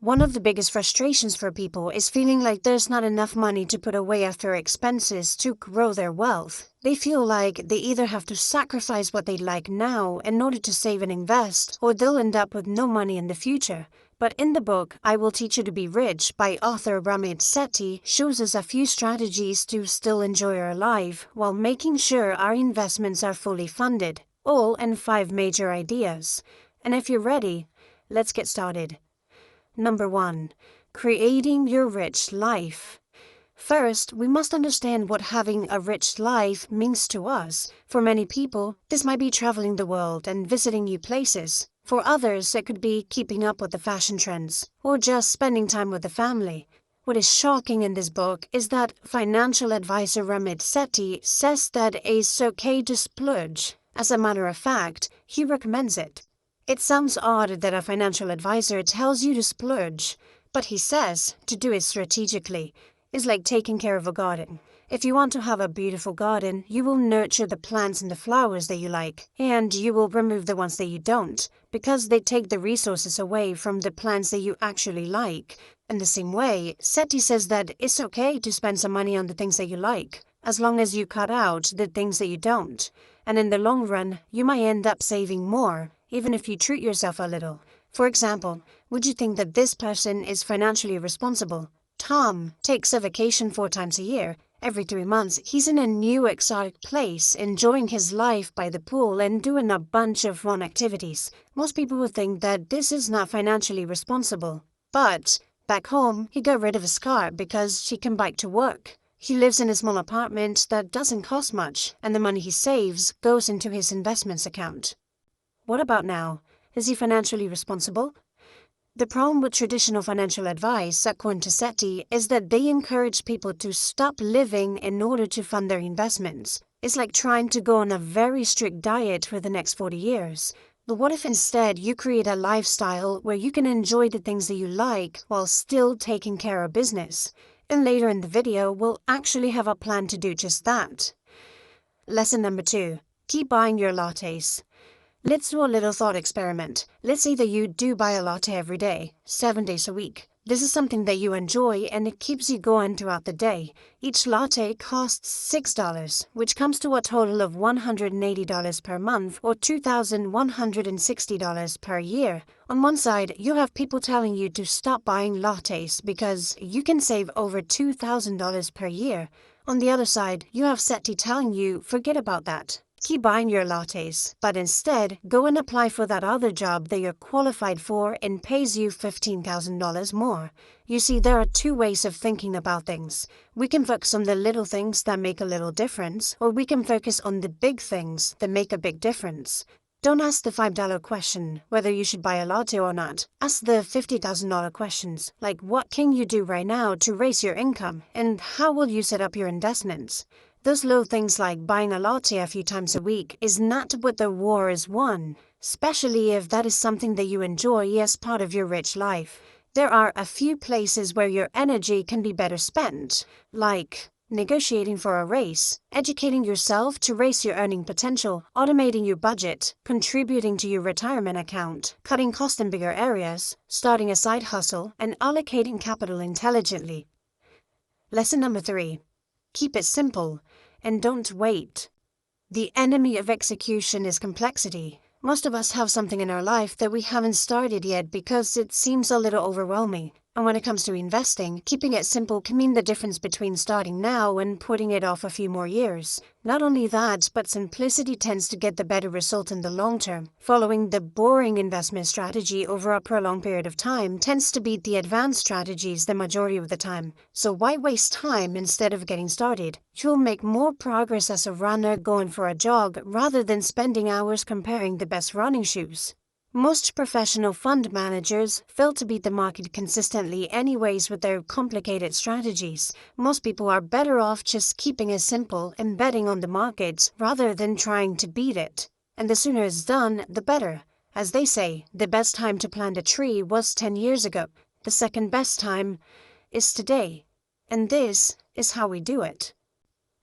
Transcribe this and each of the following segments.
One of the biggest frustrations for people is feeling like there's not enough money to put away after expenses to grow their wealth. They feel like they either have to sacrifice what they like now in order to save and invest, or they'll end up with no money in the future. But in the book, I Will Teach You to Be Rich by author Ramit Sethi shows us a few strategies to still enjoy our life while making sure our investments are fully funded, all in 5 major ideas. And if you're ready, let's get started. Number 1. Creating your rich life. First, we must understand what having a rich life means to us. For many people, this might be traveling the world and visiting new places. For others, it could be keeping up with the fashion trends, or just spending time with the family. What is shocking in this book is that financial advisor Ramit Sethi says that it's okay to splurge. As a matter of fact, he recommends it. It sounds odd that a financial advisor tells you to splurge, but he says to do it strategically. It's like taking care of a garden. If you want to have a beautiful garden, you will nurture the plants and the flowers that you like, and you will remove the ones that you don't, because they take the resources away from the plants that you actually like. In the same way, Sethi says that it's okay to spend some money on the things that you like, as long as you cut out the things that you don't. And in the long run, you might end up saving more, even if you treat yourself a little. For example, would you think that this person is financially responsible? Tom takes a vacation 4 times a year. Every 3 months, he's in a new exotic place, enjoying his life by the pool and doing a bunch of fun activities. Most people would think that this is not financially responsible. But back home, he got rid of his car because she can bike to work. He lives in a small apartment that doesn't cost much, and the money he saves goes into his investments account. What about now? Is he financially responsible? The problem with traditional financial advice, according to Sethi, is that they encourage people to stop living in order to fund their investments. It's like trying to go on a very strict diet for the next 40 years. But what if instead you create a lifestyle where you can enjoy the things that you like while still taking care of business? And later in the video, we'll actually have a plan to do just that. Lesson number 2. Keep buying your lattes. Let's do a little thought experiment. Let's say that you do buy a latte every day, 7 days a week. This is something that you enjoy and it keeps you going throughout the day. Each latte costs $6, which comes to a total of $180 per month or $2,160 per year. On one side, you have people telling you to stop buying lattes because you can save over $2,000 per year. On the other side, you have Sethi telling you, forget about that. Keep buying your lattes, but instead, go and apply for that other job that you're qualified for and pays you $15,000 more. You see, there are 2 ways of thinking about things. We can focus on the little things that make a little difference, or we can focus on the big things that make a big difference. Don't ask the $5 question, whether you should buy a latte or not. Ask the $50,000 questions, like what can you do right now to raise your income, and how will you set up your investments? Those little things like buying a latte a few times a week is not what the war is won, especially if that is something that you enjoy as part of your rich life. There are a few places where your energy can be better spent, like negotiating for a raise, educating yourself to raise your earning potential, automating your budget, contributing to your retirement account, cutting costs in bigger areas, starting a side hustle, and allocating capital intelligently. Lesson number 3. Keep it simple, and don't wait. The enemy of execution is complexity. Most of us have something in our life that we haven't started yet because it seems a little overwhelming. And when it comes to investing, keeping it simple can mean the difference between starting now and putting it off a few more years. Not only that, but simplicity tends to get the better result in the long term. Following the boring investment strategy over a prolonged period of time tends to beat the advanced strategies the majority of the time. So why waste time instead of getting started? You'll make more progress as a runner going for a jog rather than spending hours comparing the best running shoes. Most professional fund managers fail to beat the market consistently anyways with their complicated strategies. Most people are better off just keeping it simple and betting on the markets rather than trying to beat it. And the sooner it's done, the better. As they say, the best time to plant a tree was 10 years ago. The second best time is today. And this is how we do it.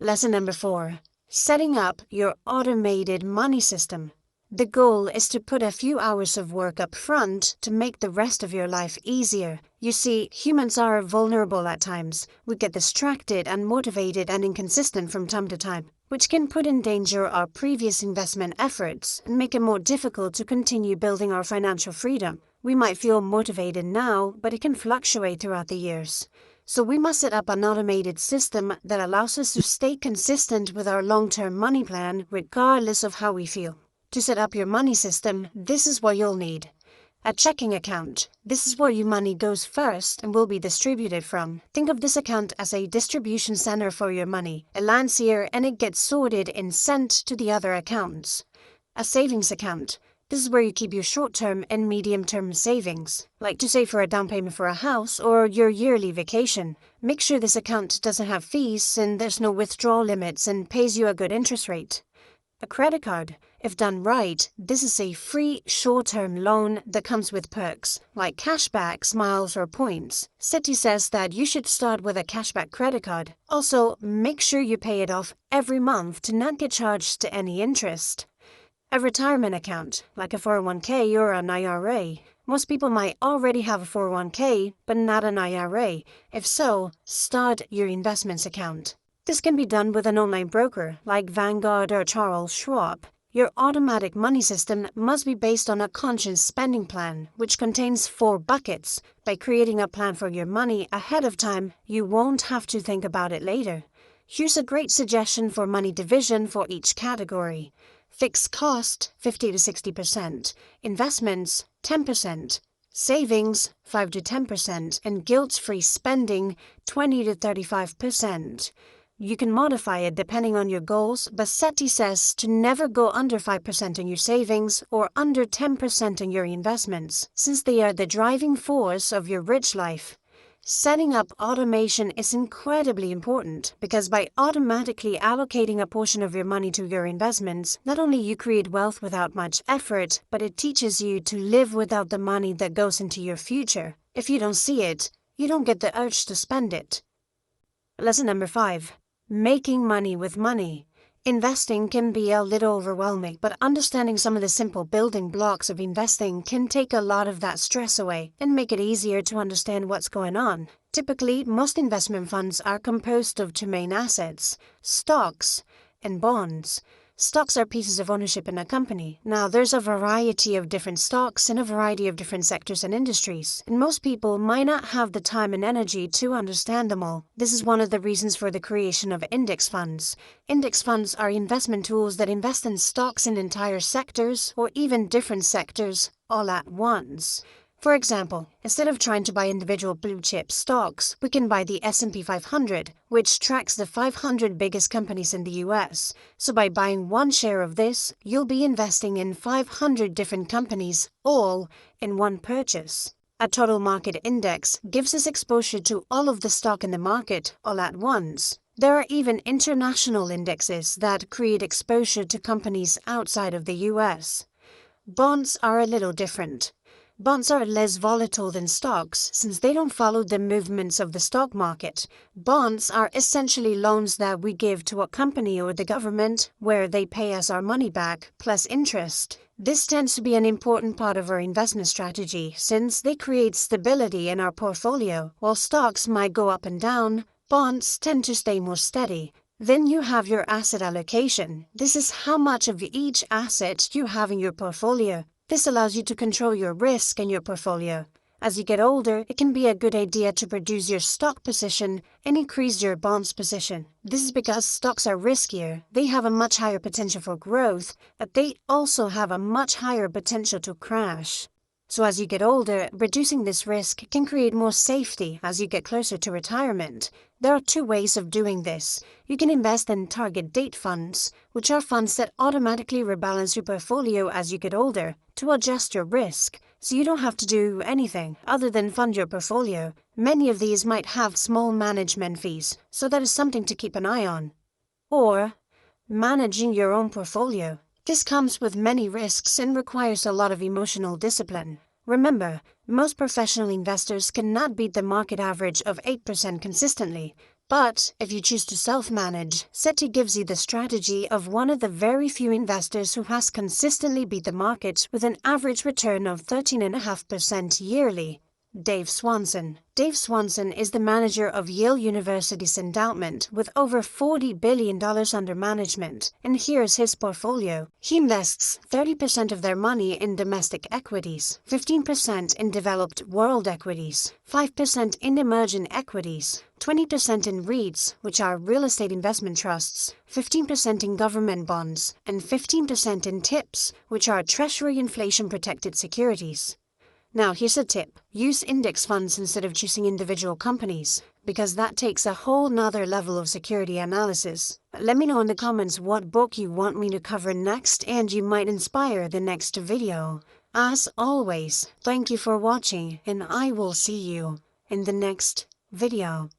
Lesson number 4. Setting up your automated money system. The goal is to put a few hours of work up front to make the rest of your life easier. You see, humans are vulnerable at times. We get distracted, unmotivated, and inconsistent from time to time, which can put in danger our previous investment efforts and make it more difficult to continue building our financial freedom. We might feel motivated now, but it can fluctuate throughout the years. So we must set up an automated system that allows us to stay consistent with our long-term money plan regardless of how we feel. To set up your money system, this is what you'll need. A checking account. This is where your money goes first and will be distributed from. Think of this account as a distribution center for your money. It lands here and it gets sorted and sent to the other accounts. A savings account. This is where you keep your short-term and medium-term savings, like to save for a down payment for a house or your yearly vacation. Make sure this account doesn't have fees and there's no withdrawal limits and pays you a good interest rate. A credit card. If done right, this is a free short-term loan that comes with perks, like cashbacks, miles, or points. Sethi says that you should start with a cashback credit card. Also, make sure you pay it off every month to not get charged to any interest. A retirement account, like a 401k or an IRA. Most people might already have a 401k, but not an IRA. If so, start your investments account. This can be done with an online broker, like Vanguard or Charles Schwab. Your automatic money system must be based on a conscious spending plan, which contains 4 buckets. By creating a plan for your money ahead of time, you won't have to think about it later. Here's a great suggestion for money division for each category. Fixed cost, 50 to 60%. Investments, 10%. Savings, 5 to 10%. And guilt-free spending, 20 to 35%. You can modify it depending on your goals, but Sethi says to never go under 5% on your savings or under 10% on your investments, since they are the driving force of your rich life. Setting up automation is incredibly important because by automatically allocating a portion of your money to your investments, not only you create wealth without much effort, but it teaches you to live without the money that goes into your future. If you don't see it, you don't get the urge to spend it. Lesson number 5. Making money with money. Investing can be a little overwhelming, but understanding some of the simple building blocks of investing can take a lot of that stress away and make it easier to understand what's going on. Typically, most investment funds are composed of 2 main assets: stocks and bonds. Stocks are pieces of ownership in a company. Now, there's a variety of different stocks in a variety of different sectors and industries, and most people might not have the time and energy to understand them all. This is one of the reasons for the creation of index funds. Index funds are investment tools that invest in stocks in entire sectors or even different sectors all at once. For example, instead of trying to buy individual blue-chip stocks, we can buy the S&P 500, which tracks the 500 biggest companies in the US. So by buying one share of this, you'll be investing in 500 different companies, all in one purchase. A total market index gives us exposure to all of the stock in the market all at once. There are even international indexes that create exposure to companies outside of the US. Bonds are a little different. Bonds are less volatile than stocks since they don't follow the movements of the stock market. Bonds are essentially loans that we give to a company or the government where they pay us our money back plus interest. This tends to be an important part of our investment strategy since they create stability in our portfolio. While stocks might go up and down, bonds tend to stay more steady. Then you have your asset allocation. This is how much of each asset you have in your portfolio. This allows you to control your risk in your portfolio. As you get older, it can be a good idea to reduce your stock position and increase your bonds position. This is because stocks are riskier. They have a much higher potential for growth, but they also have a much higher potential to crash. So as you get older, reducing this risk can create more safety as you get closer to retirement. There are 2 ways of doing this. You can invest in target date funds, which are funds that automatically rebalance your portfolio as you get older to adjust your risk, so you don't have to do anything other than fund your portfolio. Many of these might have small management fees, so that is something to keep an eye on. Or managing your own portfolio. This comes with many risks and requires a lot of emotional discipline. Remember, most professional investors cannot beat the market average of 8% consistently. But if you choose to self-manage, Sethi gives you the strategy of one of the very few investors who has consistently beat the market with an average return of 13.5% yearly. Dave Swanson. Dave Swanson is the manager of Yale University's endowment with over $40 billion under management, and here's his portfolio. He invests 30% of their money in domestic equities, 15% in developed world equities, 5% in emerging equities, 20% in REITs, which are real estate investment trusts, 15% in government bonds, and 15% in TIPS, which are Treasury inflation-protected securities. Now, here's a tip. Use index funds instead of choosing individual companies, because that takes a whole nother level of security analysis. Let me know in the comments what book you want me to cover next, and you might inspire the next video. As always, thank you for watching, and I will see you in the next video.